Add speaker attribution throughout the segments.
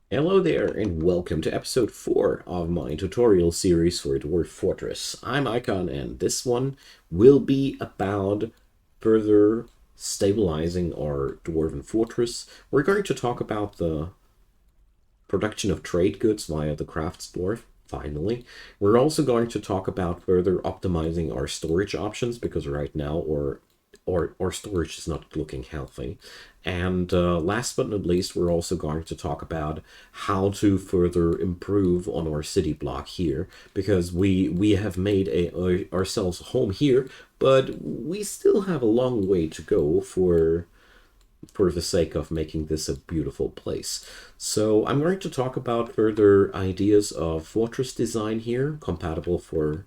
Speaker 1: Hello there, and welcome to episode 4 of my tutorial series for Dwarf Fortress. I'm Icon, and this one will be about further stabilizing our Dwarven Fortress. We're going to talk about the production of trade goods via the CRAFTS Dwarf, finally. We're also going to talk about further optimizing our storage options, because right now our storage is not looking healthy. And last but not least, we're also going to talk about how to further improve on our city block here, because we have made ourselves a home here, but we still have a long way to go for the sake of making this a beautiful place. So I'm going to talk about further ideas of fortress design here, compatible for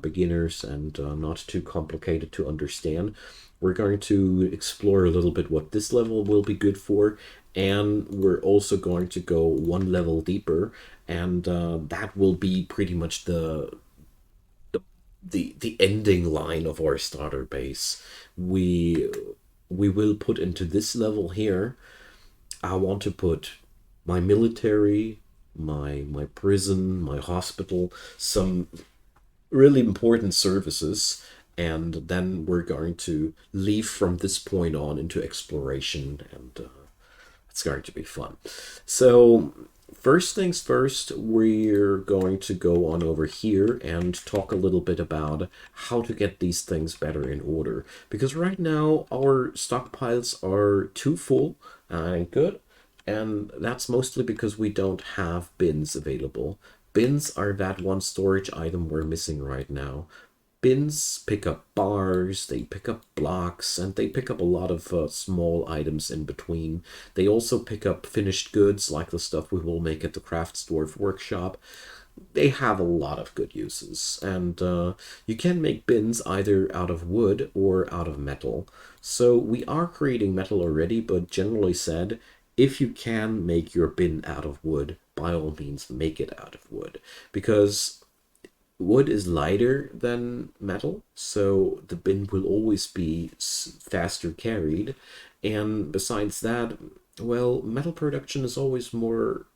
Speaker 1: beginners and not too complicated to understand. We're going to explore a little bit what this level will be good for, and we're also going to go one level deeper, and that will be pretty much the ending line of our starter base. We will put into this level here. I want to put my military, my prison, my hospital, some really important services, and then we're going to leave from this point on into exploration, and it's going to be fun. So first things first, we're going to go on over here and talk a little bit about how to get these things better in order, because right now our stockpiles are too full. And good, and that's mostly because we don't have bins available. Bins are that one storage item we're missing right now. Bins pick up bars, they pick up blocks, and they pick up a lot of small items in between. They also pick up finished goods, like the stuff we will make at the Crafts Dwarf workshop. They have a lot of good uses, and you can make bins either out of wood or out of metal. So we are creating metal already, but generally said, if you can make your bin out of wood, by all means make it out of wood, because wood is lighter than metal, so the bin will always be faster carried. And besides that, well, metal production is always more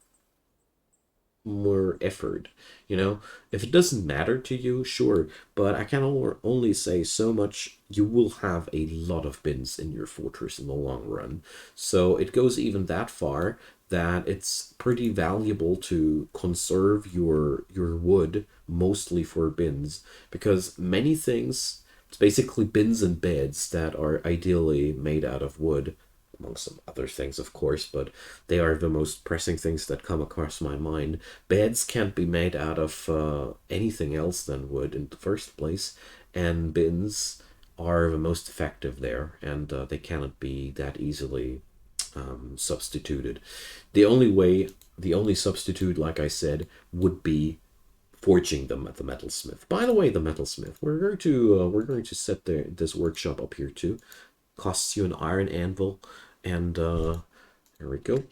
Speaker 1: effort. If it doesn't matter to you, sure, but I can only say so much. You will have a lot of bins in your fortress in the long run, so it goes even that far that it's pretty valuable to conserve your wood mostly for bins, because many things, it's basically bins and beds that are ideally made out of wood, among some other things, of course, but they are the most pressing things that come across my mind. Beds can't be made out of anything else than wood in the first place, and bins are the most effective there, and they cannot be that easily substituted. The only substitute, like I said, would be forging them at the metalsmith. By the way, the metalsmith, we're going to set this workshop up here too. Costs you an iron anvil, and there we go.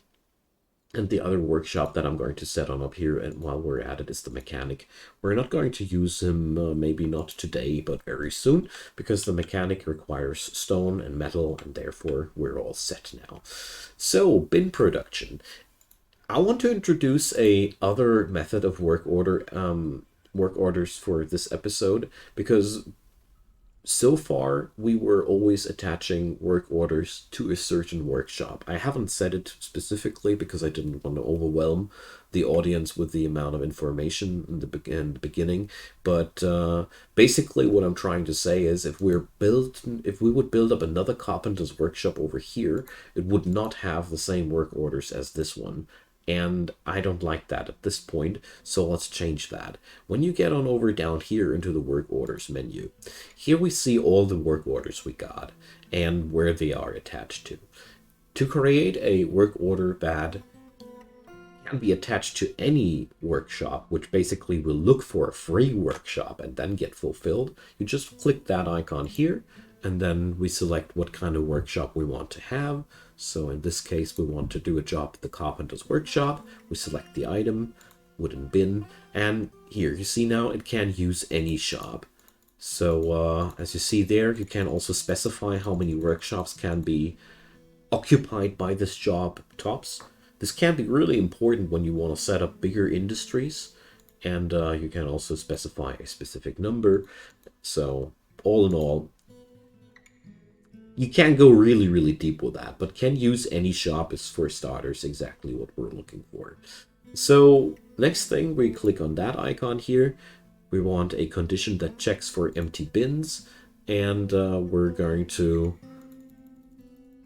Speaker 1: And the other workshop that I'm going to set on up here, and while we're at it, is the mechanic. We're not going to use him, maybe not today, but very soon, because the mechanic requires stone and metal, and therefore we're all set now. So, bin production. I want to introduce a other method of work orders for this episode, because so far we were always attaching work orders to a certain workshop. I haven't said it specifically because I didn't want to overwhelm the audience with the amount of information in the beginning, but basically what I'm trying to say is, if we would build up another carpenter's workshop over here, it would not have the same work orders as this one, and I don't like that at this point, so let's change that. When you get on over down here into the work orders menu, here we see all the work orders we got and where they are attached to. To create a work order that can be attached to any workshop, which basically will look for a free workshop and then get fulfilled, you just click that icon here, and then we select what kind of workshop we want to have. So in this case, we want to do a job at the carpenter's workshop. We select the item, wooden bin, and here you see now it can use any shop. So as you see there, you can also specify how many workshops can be occupied by this job tops. This can be really important when you want to set up bigger industries, and you can also specify a specific number. So all in all, you can go really, really deep with that, but can use any shop is for starters exactly what we're looking for. So next thing, we click on that icon here. We want a condition that checks for empty bins, and we're going to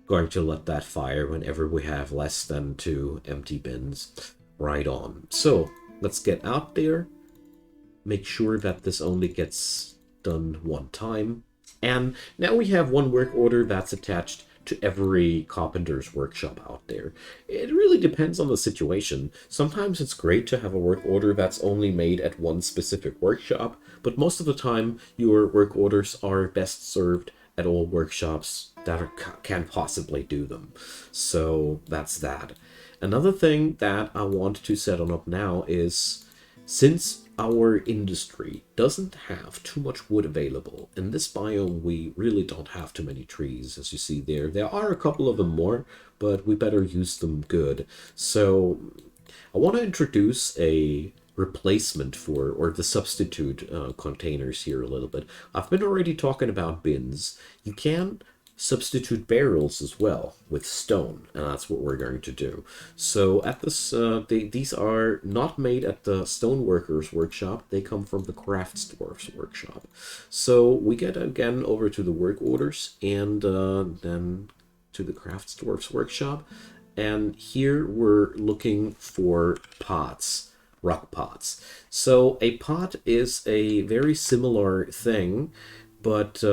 Speaker 1: let that fire whenever we have less than 2 empty bins. Right on. So let's get out there. Make sure that this only gets done one time. And now we have one work order that's attached to every carpenter's workshop out there. It really depends on the situation. Sometimes it's great to have a work order that's only made at one specific workshop, but most of the time your work orders are best served at all workshops that can possibly do them. So that's that. Another thing that I want to set on up now is, since our industry doesn't have too much wood available, in this biome we really don't have too many trees, as you see there. There are a couple of them more, but we better use them good. So I want to introduce a replacement for, or the substitute containers here a little bit. I've been already talking about bins. You can substitute barrels as well with stone, and that's what we're going to do. So at this, these are not made at the stoneworkers workshop. They come from the CRAFTS Dwarf's workshop. So we get again over to the work orders, and then to the Crafts Dwarf's workshop, and here we're looking for pots, rock pots. So a pot is a very similar thing, but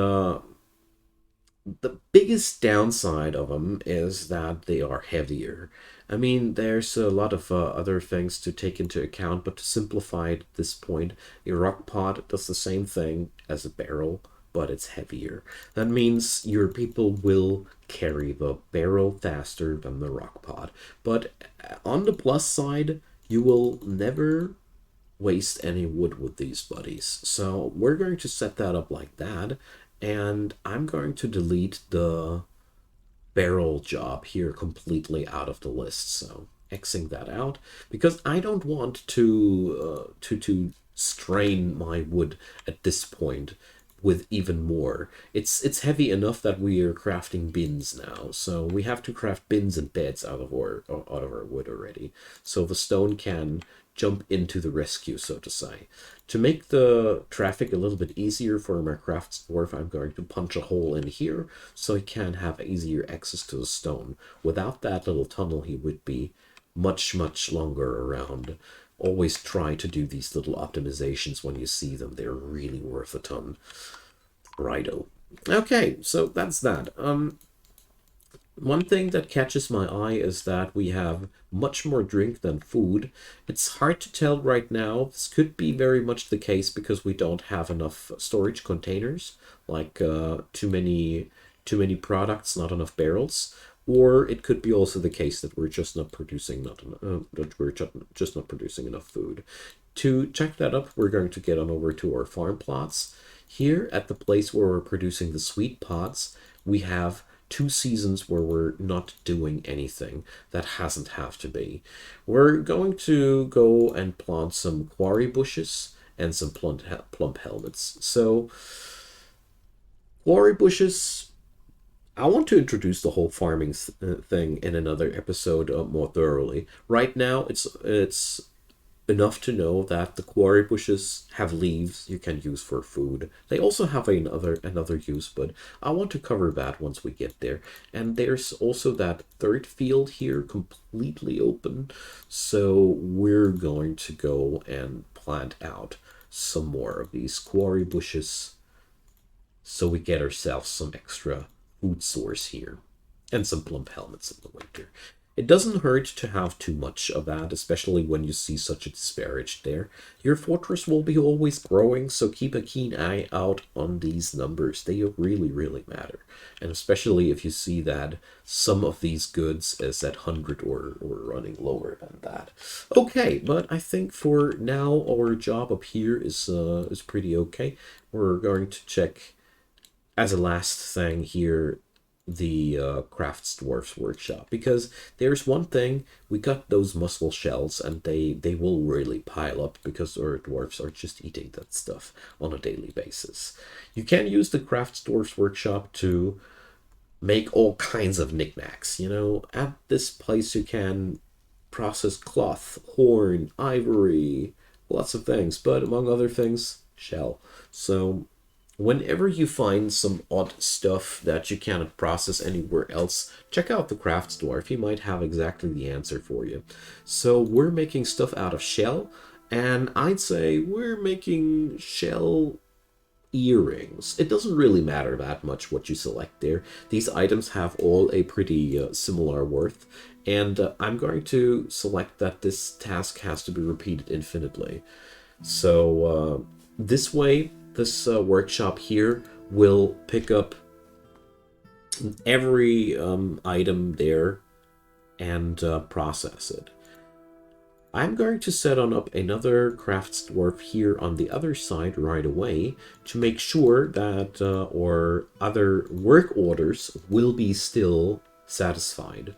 Speaker 1: the biggest downside of them is that they are heavier. I mean, there's a lot of other things to take into account, but to simplify it at this point, a rock pot does the same thing as a barrel, but it's heavier. That means your people will carry the barrel faster than the rock pot. But on the plus side, you will never waste any wood with these buddies. So we're going to set that up like that. And I'm going to delete the barrel job here completely out of the list. So Xing that out, because I don't want to strain my wood at this point with even more. It's heavy enough that we are crafting bins now, so we have to craft bins and beds out of our wood already. So the stone can jump into the rescue, so to say. To make the traffic a little bit easier for my crafts dwarf, I'm going to punch a hole in here so he can have easier access to the stone. Without that little tunnel, he would be much, much longer around. Always try to do these little optimizations when you see them. They're really worth a ton. Righto. Okay, so that's that. One thing that catches my eye is that we have much more drink than food. It's hard to tell right now. This could be very much the case because we don't have enough storage containers, like too many products, not enough barrels. Or it could be also the case that we're just not producing just not producing enough food. To check that up, we're going to get on over to our farm plots. Here at the place where we're producing the sweet pots, we have 2 seasons where we're not doing anything. That hasn't have to be. We're going to go and plant some quarry bushes and some plump helmets. So quarry bushes, I want to introduce the whole farming thing in another episode more thoroughly. Right now, it's enough to know that the quarry bushes have leaves you can use for food. They also have another use, but I want to cover that once we get there. And there's also that third field here completely open, so we're going to go and plant out some more of these quarry bushes so we get ourselves some extra food source here and some plump helmets in the winter. It doesn't hurt to have too much of that, especially when you see such a disparage there. Your fortress will be always growing, so keep a keen eye out on these numbers. They really, really matter. And especially if you see that some of these goods is at 100 or running lower than that. Okay, but I think for now our job up here is pretty okay. We're going to check as a last thing here the Crafts Dwarfs workshop, because there's one thing: we got those mussel shells and they will really pile up because our dwarfs are just eating that stuff on a daily basis. You can use the Crafts Dwarfs workshop to make all kinds of knickknacks. At this place you can process cloth, horn, ivory, lots of things, but among other things, shell. So whenever you find some odd stuff that you cannot process anywhere else, check out the Crafts Dwarf. He might have exactly the answer for you. So we're making stuff out of shell, and I'd say we're making shell earrings. It doesn't really matter that much what you select there. These items have all a pretty similar worth, and I'm going to select that this task has to be repeated infinitely. So this way, this workshop here will pick up every item there and process it. I'm going to set on up another crafts dwarf here on the other side right away to make sure that our other work orders will be still satisfied.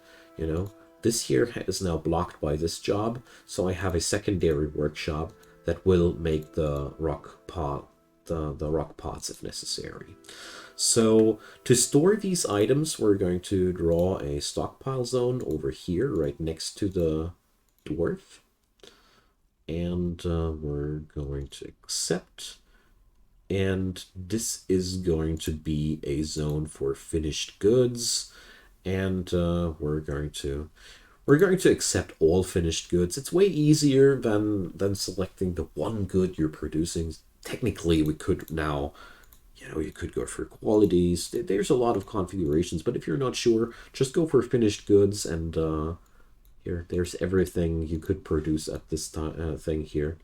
Speaker 1: This here is now blocked by this job, so I have a secondary workshop that will make the rock pot, the rock pots if necessary. So to store these items, we're going to draw a stockpile zone over here right next to the dwarf. And we're going to accept, and this is going to be a zone for finished goods, and we're going to accept all finished goods. It's way easier than selecting the one good you're producing. Technically, we could now, you could go for qualities. There's a lot of configurations, but if you're not sure, just go for finished goods, and there's everything you could produce at this thing here.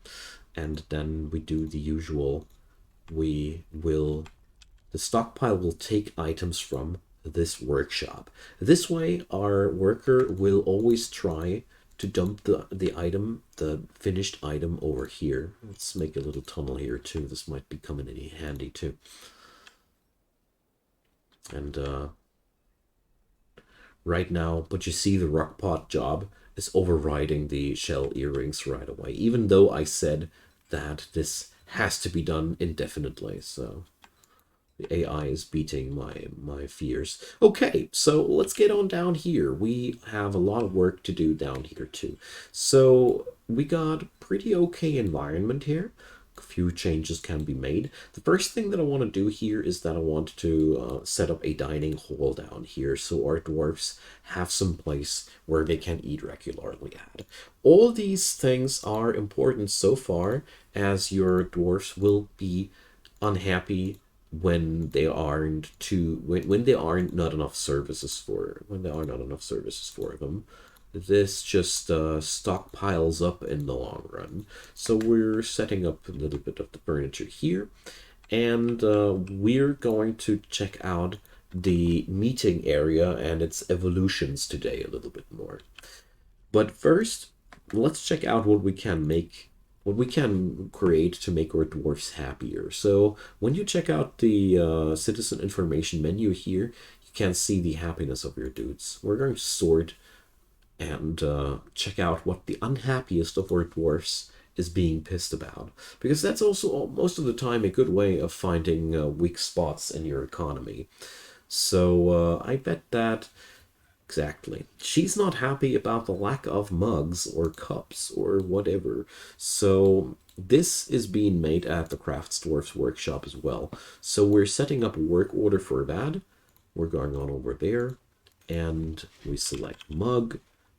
Speaker 1: And then we do the usual. The stockpile will take items from this workshop. This way, our worker will always try to dump the finished item over here. Let's make a little tunnel here too. This might be coming in handy too. And right now, but you see the rock pot job is overriding the shell earrings right away, even though I said that this has to be done indefinitely. So the AI is beating my fears. Okay, so let's get on down here. We have a lot of work to do down here too. So we got pretty okay environment here. A few changes can be made. The first thing that I want to do here is that I want to set up a dining hall down here so our dwarfs have some place where they can eat regularly at. All these things are important so far as your dwarfs will be unhappy when there aren't not enough services for them. This just stockpiles up in the long run. So we're setting up a little bit of the furniture here, and we're going to check out the meeting area and its evolutions today a little bit more. But first, let's check out what we can create to make our dwarfs happier. So when you check out the citizen information menu here, you can see the happiness of your dudes. We're going to sort and check out what the unhappiest of our dwarfs is being pissed about, because that's also most of the time a good way of finding weak spots in your economy. So I bet that exactly she's not happy about the lack of mugs or cups or whatever. So this is being made at the Crafts Dwarfs workshop as well. So we're setting up a work order for that. We're going on over there, and we select mug,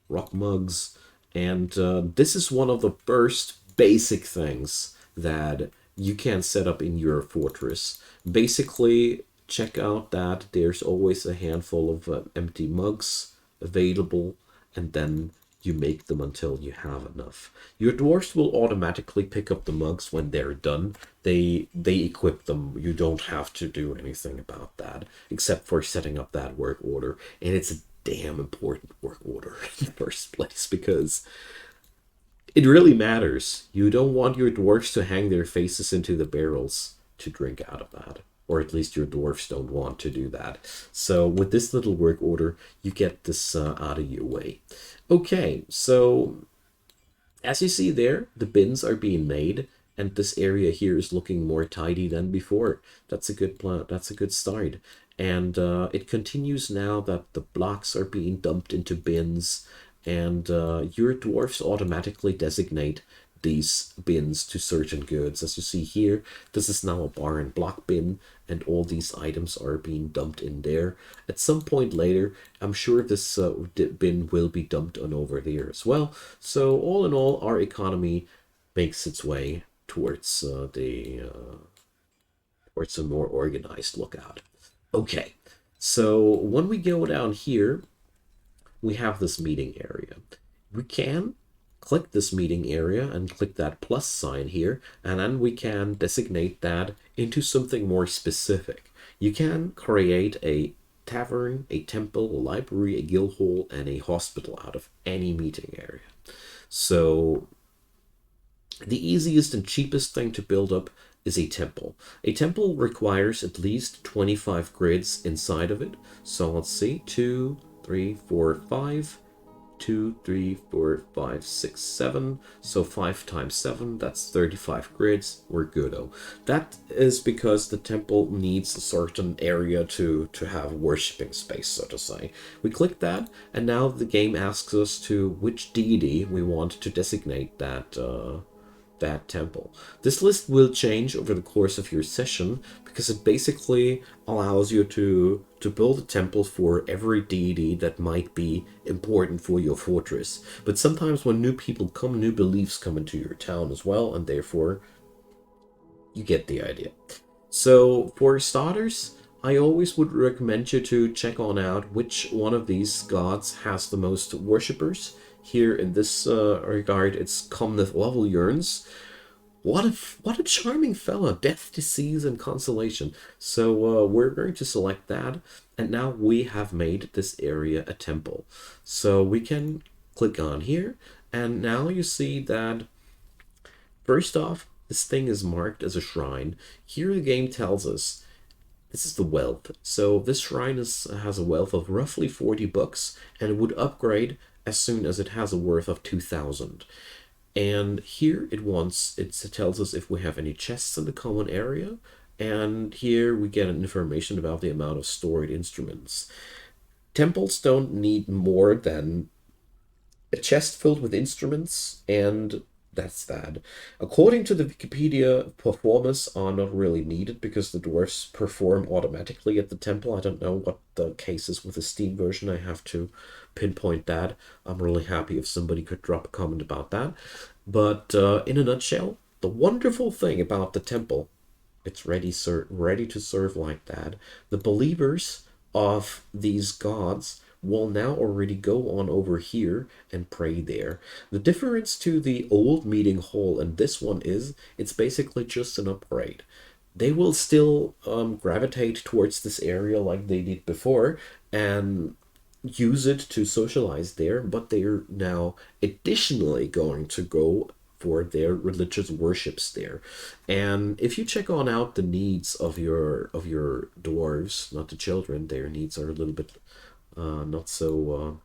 Speaker 1: rock mugs, and this is one of the first basic things that you can set up in your fortress. Basically, check out that there's always a handful of empty mugs available, and then you make them until you have enough. Your dwarfs will automatically pick up the mugs when they're done. They equip them. You don't have to do anything about that except for setting up that work order, and it's a damn important work order in the first place because it really matters. You don't want your dwarfs to hang their faces into the barrels to drink out of that, or at least your dwarfs don't want to do that. So with this little work order, you get this out of your way. Okay, so as you see there, the bins are being made, and this area here is looking more tidy than before. That's a good plan. That's a good start. And it continues now that the blocks are being dumped into bins, and your dwarfs automatically designate these bins to certain goods. As you see here, this is now a bar and block bin, and all these items are being dumped in there. At some point later, I'm sure this bin will be dumped on over there as well. So all in all, our economy makes its way towards towards a more organized lookout. Okay, so when we go down here, we have this meeting area. We can click this meeting area and click that plus sign here, and then we can designate that into something more specific. You can create a tavern, a temple, a library, a guild hall, and a hospital out of any meeting area. So the easiest and cheapest thing to build up is a temple. A temple requires at least 25 grids inside of it. So let's see, 2, 3, 4, 5, 2, 3, 4, 5, 6, 7. So 5 times 7, that's 35 grids. We're good-o. That is because the temple needs a certain area to have worshipping space, so to say. We click that, and now the game asks us to which deity we want to designate that temple. This list will change over the course of your session because it basically allows you to build a temple for every deity that might be important for your fortress. But sometimes when new people come, new beliefs come into your town as well, and therefore you get the idea. So for starters, I always would recommend you to check on out which one of these gods has the most worshippers. Here in this regard, it's Comneth Level Yearns. What a charming fella! Death, disease, and consolation. So we're going to select that, and now we have made this area a temple. So we can click on here, and now you see that first off, this thing is marked as a shrine. Here the game tells us this is the wealth. So this shrine has a wealth of roughly 40 bucks, and it would upgrade as soon as it has a worth of 2,000. And here it tells us if we have any chests in the common area, and here we get information about the amount of stored instruments. Temples don't need more than a chest filled with instruments, and that's that. According to the Wikipedia, performers are not really needed because the dwarfs perform automatically at the temple. I don't know what the case is with the Steam version. I have to pinpoint that. I'm really happy if somebody could drop a comment about that. But in a nutshell, the wonderful thing about the temple, it's ready to serve like that. The believers of these gods will now already go on over here and pray there. The difference to the old meeting hall and this one is it's basically just an upgrade. They will still gravitate towards this area like they did before and use it to socialize there, but they're now additionally going to go for their religious worships there. And if you check on out the needs of your dwarves, not the children, their needs are a little bit not so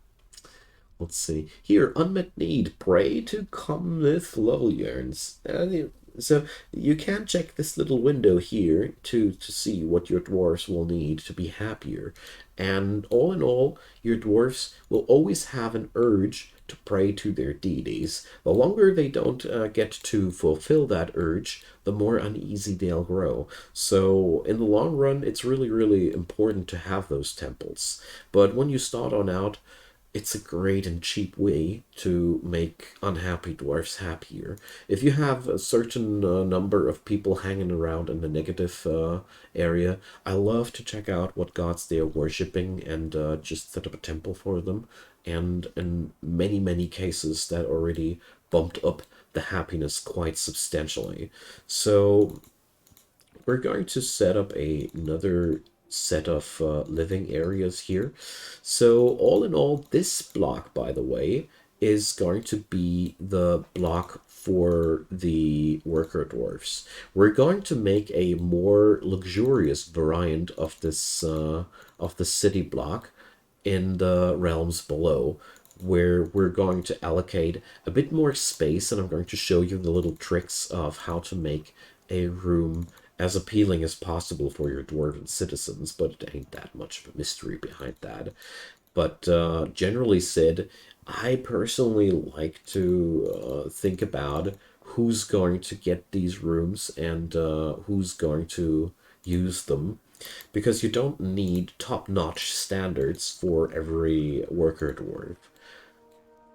Speaker 1: let's see here. Unmet need, pray to Comneth Level Yearns. So you can check this little window here to see what your dwarves will need to be happier. And all in all, your dwarves will always have an urge to pray to their deities. The longer they don't get to fulfill that urge, the more uneasy they'll grow. So in the long run, it's really, really important to have those temples. But when you start on out, it's a great and cheap way to make unhappy dwarfs happier. If you have a certain number of people hanging around in the negative area, I love to check out what gods they are worshipping and just set up a temple for them. And in many, many cases, that already bumped up the happiness quite substantially. So we're going to set up another set of living areas here. So all in all, this block, by the way, is going to be the block for the worker dwarfs. We're going to make a more luxurious variant of the city block in the realms below, where we're going to allocate a bit more space, and I'm going to show you the little tricks of how to make a room as appealing as possible for your dwarven citizens, but it ain't that much of a mystery behind that. But generally said, I personally like to think about who's going to get these rooms and who's going to use them, because you don't need top-notch standards for every worker dwarf.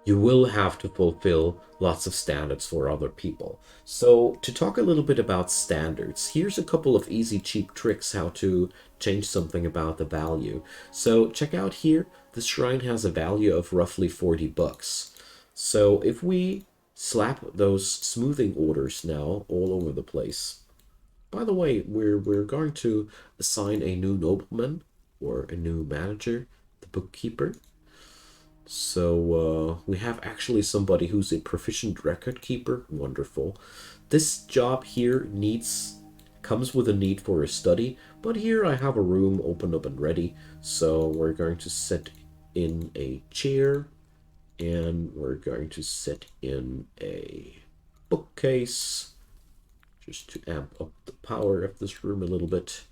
Speaker 1: You will have to fulfill lots of standards for other people. So to talk a little bit about standards, here's a couple of easy cheap tricks how to change something about the value. So check out here, this shrine has a value of roughly 40 bucks. So if we slap those smoothing orders now all over the place. By the way, we're going to assign a new nobleman or a new manager, the bookkeeper. So we have actually somebody who's a proficient record keeper. Wonderful. This job here comes with a need for a study, but here I have a room open up and ready. So we're going to set in a chair, and we're going to set in a bookcase just to amp up the power of this room a little bit.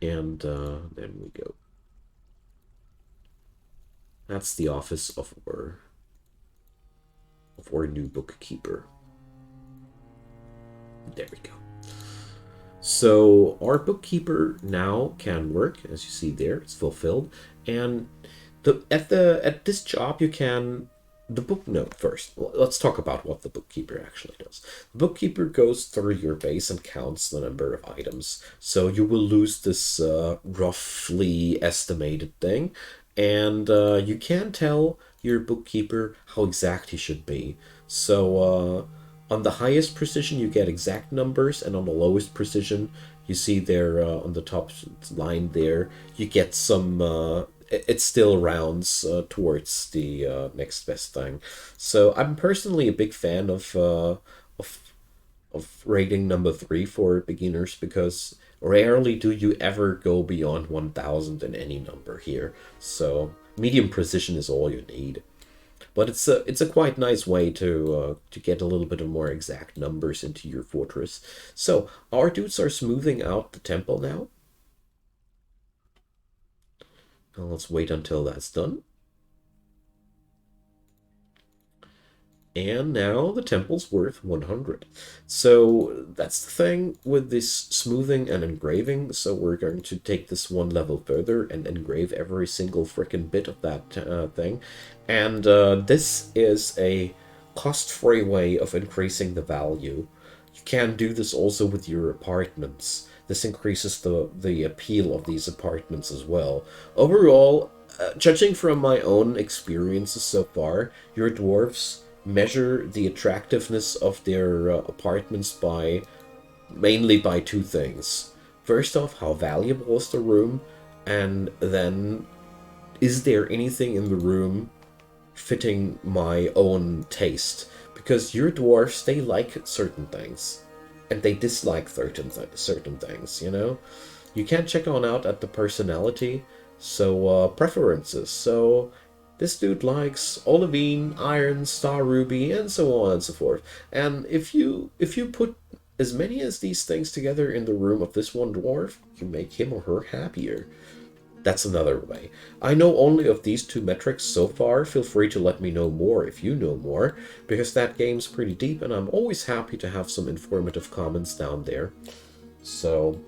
Speaker 1: And then we go. That's the office of our new bookkeeper. There we go. So our bookkeeper now can work, as you see there, it's fulfilled. And at this job you can first. Let's talk about what the bookkeeper actually does. The bookkeeper goes through your base and counts the number of items. So you will lose this roughly estimated thing, and you can tell your bookkeeper how exact he should be. So on the highest precision you get exact numbers, and on the lowest precision you see there on the top line there you get some it still rounds towards the next best thing. So I'm personally a big fan of rating number 3 for beginners, because rarely do you ever go beyond 1000 in any number here. So medium precision is all you need. But it's a quite nice way to get a little bit of more exact numbers into your fortress. So our dudes are smoothing out the temple now. Now let's wait until that's done. And now the temple's worth 100. So that's the thing with this smoothing and engraving. So we're going to take this one level further and engrave every single frickin' bit of that thing. And this is a cost-free way of increasing the value. You can do this also with your apartments. This increases the appeal of these apartments as well. Overall, judging from my own experiences so far, your dwarves measure the attractiveness of their apartments mainly by two things. First off, how valuable is the room, and then is there anything in the room fitting my own taste? Because your dwarves, they like certain things and they dislike certain things, you know? You can check on out at the personality, so preferences. So this dude likes olivine, iron, star ruby, and so on and so forth. And if you put as many as these things together in the room of this one dwarf, you make him or her happier. That's another way. I know only of these two metrics so far. Feel free to let me know more if you know more, because that game's pretty deep and I'm always happy to have some informative comments down there. So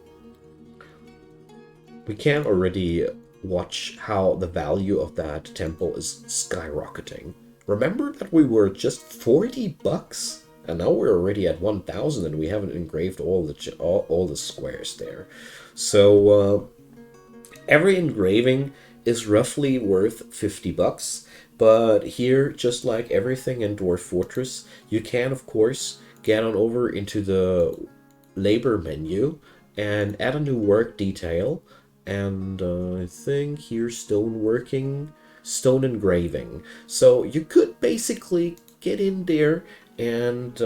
Speaker 1: we can already watch how the value of that temple is skyrocketing. Remember that we were just 40 bucks? And now we're already at 1,000 and we haven't engraved all the squares there. So every engraving is roughly worth 50 bucks. But here, just like everything in Dwarf Fortress, you can, of course, get on over into the labor menu and add a new work detail. And I think here's stoneworking. stone engraving. So you could basically get in there and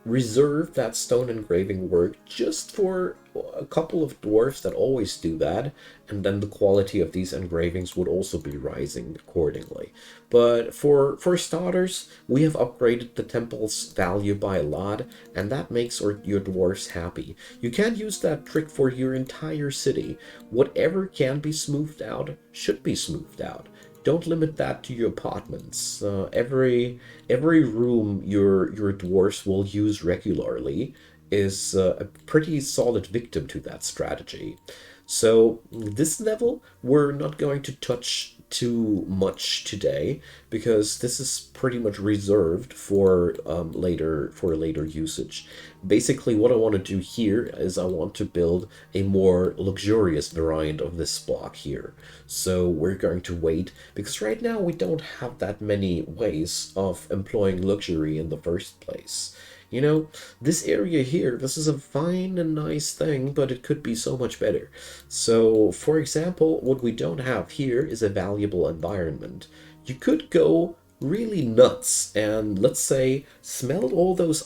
Speaker 1: reserve that stone engraving work just for a couple of dwarfs that always do that, and then the quality of these engravings would also be rising accordingly. But for starters, we have upgraded the temple's value by a lot, and that makes your dwarfs happy. You can use that trick for your entire city. Whatever can be smoothed out should be smoothed out. Don't limit that to your apartments. Every room your dwarfs will use regularly is a pretty solid victim to that strategy. So this level we're not going to touch too much today because this is pretty much reserved for later usage. Basically, what I want to do here is I want to build a more luxurious variant of this block here. So we're going to wait because right now we don't have that many ways of employing luxury in the first place. You know, this area here, this is a fine and nice thing, but it could be so much better. So, for example, what we don't have here is a valuable environment. You could go really nuts and let's say smelt all those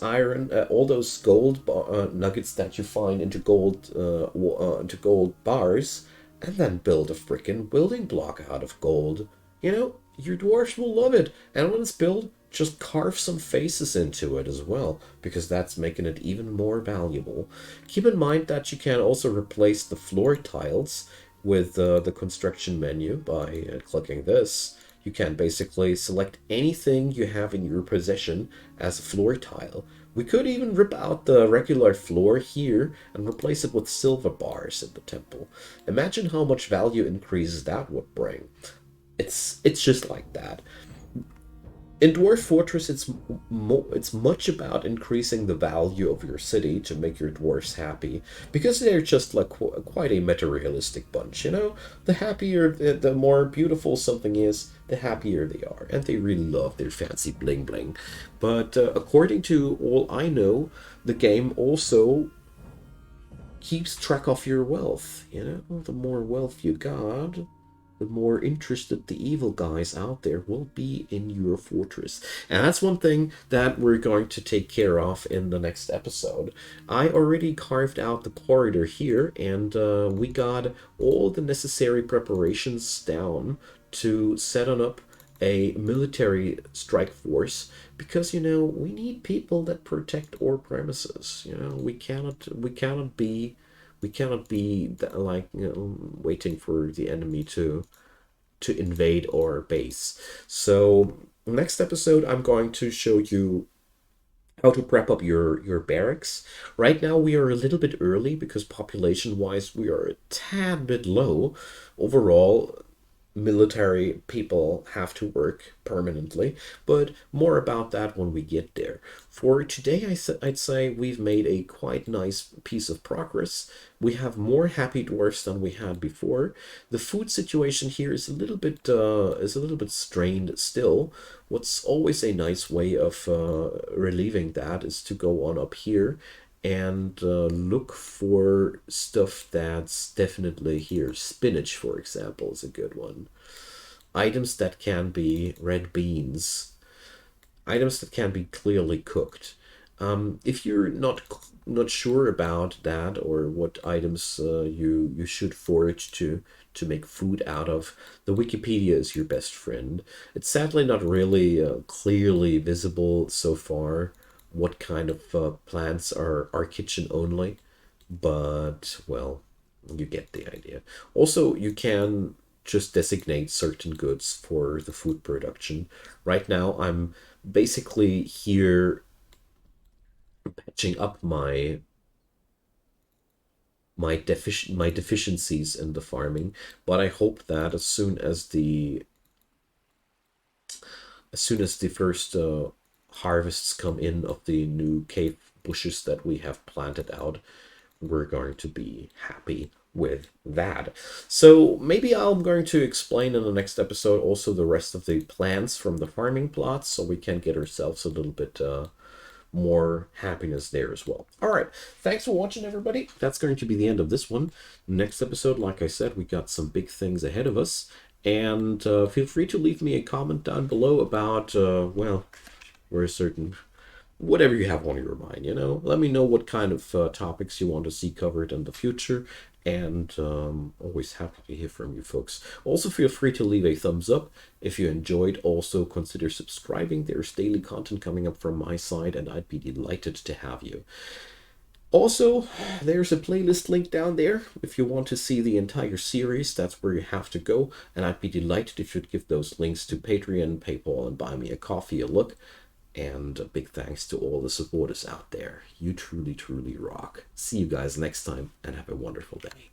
Speaker 1: gold nuggets that you find into gold bars, and then build a freaking building block out of gold. You know, your dwarves will love it, and when it's built, just carve some faces into it as well, because that's making it even more valuable. Keep in mind that you can also replace the floor tiles with the construction menu by clicking this. You can basically select anything you have in your possession as a floor tile. We could even rip out the regular floor here and replace it with silver bars in the temple. Imagine how much value increases that would bring. It's just like that. In Dwarf Fortress, it's much about increasing the value of your city to make your dwarfs happy, because they're just like quite a materialistic bunch. You know, the happier, the more beautiful something is, the happier they are, and they really love their fancy bling bling. But according to all I know, the game also keeps track of your wealth. You know, the more wealth you got, the more interested the evil guys out there will be in your fortress. And that's one thing that we're going to take care of in the next episode. I already carved out the corridor here, and we got all the necessary preparations down to set on up a military strike force, because you know we need people that protect our premises. You know, we cannot be like, you know, waiting for the enemy to invade our base. So next episode I'm going to show you how to prep up your barracks. Right now we are a little bit early because population wise we are a tad bit low. Overall, military people have to work permanently, but more about that when we get there. For today, I'd say we've made a quite nice piece of progress. We have more happy dwarfs than we had before. The food situation here is a little bit strained still. What's always a nice way of relieving that is to go on up here and look for stuff that's definitely here. Spinach, for example, is a good one. Items that can be red beans, items that can be clearly cooked. If you're not sure about that or what items you should forage to make food out of, the Wikipedia is your best friend. It's sadly not really clearly visible so far what kind of plants are kitchen only, but well, you get the idea. Also, you can just designate certain goods for the food production. Right now, I'm basically here patching up my deficiencies in the farming, but I hope that as soon as the first harvests come in of the new cave bushes that we have planted out, we're going to be happy with that. So maybe I'm going to explain in the next episode also the rest of the plants from the farming plots, so we can get ourselves a little bit more happiness there as well. All right, thanks for watching, everybody. That's going to be the end of this one. Next episode, like I said, we got some big things ahead of us, And feel free to leave me a comment down below about, well, where certain whatever you have on your mind, you know. Let me know what kind of topics you want to see covered in the future, and always happy to hear from you folks. Also, feel free to leave a thumbs up if you enjoyed. Also, consider subscribing. There's daily content coming up from my side, and I'd be delighted to have you. Also, there's a playlist link down there. If you want to see the entire series, that's where you have to go. And I'd be delighted if you'd give those links to Patreon, PayPal, and Buy Me a Coffee a look. And a big thanks to all the supporters out there. You truly, truly rock. See you guys next time, and have a wonderful day.